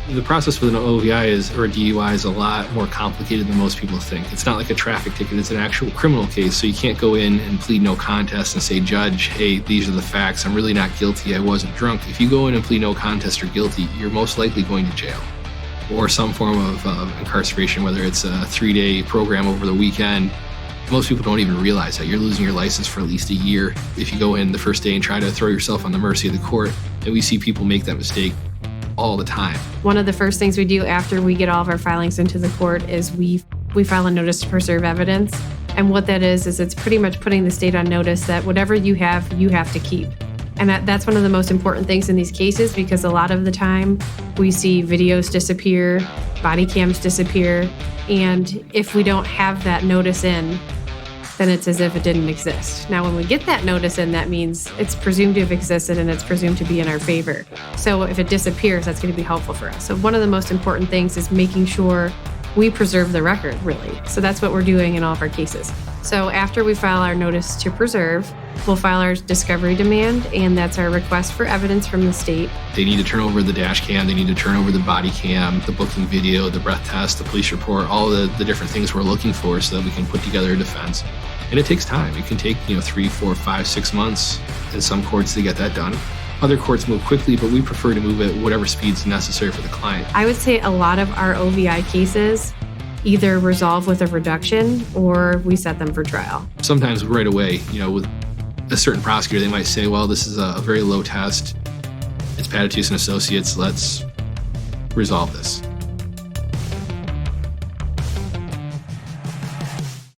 The process with an OVI or a DUI is a lot more complicated than most people think. It's not like a traffic ticket, it's an actual criminal case. So you can't go in and plead no contest and say, Judge, hey, these are the facts. I'm really not guilty. I wasn't drunk. If you go in and plead no contest or guilty, you're most likely going to jail or some form of incarceration, whether it's a 3-day program over the weekend. Most people don't even realize that you're losing your license for at least a year if you go in the first day and try to throw yourself on the mercy of the court. And we see people make that mistake all the time. One of the first things we do after we get all of our filings into the court is we file a notice to preserve evidence. And what that is it's pretty much putting the state on notice that whatever you have to keep. And that's one of the most important things in these cases, because a lot of the time we see videos disappear, body cams disappear, and if we don't have that notice in, then it's as if it didn't exist. Now, when we get that notice in, that means it's presumed to have existed and it's presumed to be in our favor. So if it disappears, that's going to be helpful for us. So one of the most important things is making sure we preserve the record, really. So that's what we're doing in all of our cases. So after we file our notice to preserve, we'll file our discovery demand, and that's our request for evidence from the state. They need to turn over the dash cam, they need to turn over the body cam, the booking video, the breath test, the police report, all the different things we're looking for so that we can put together a defense. And it takes time. It can take 3, 4, 5, 6 months in some courts to get that done. Other courts move quickly, but we prefer to move at whatever speed's necessary for the client. I would say a lot of our OVI cases either resolve with a reduction or we set them for trial. Sometimes right away, with a certain prosecutor, they might say, well, this is a very low test. It's Patituce and Associates. Let's resolve this.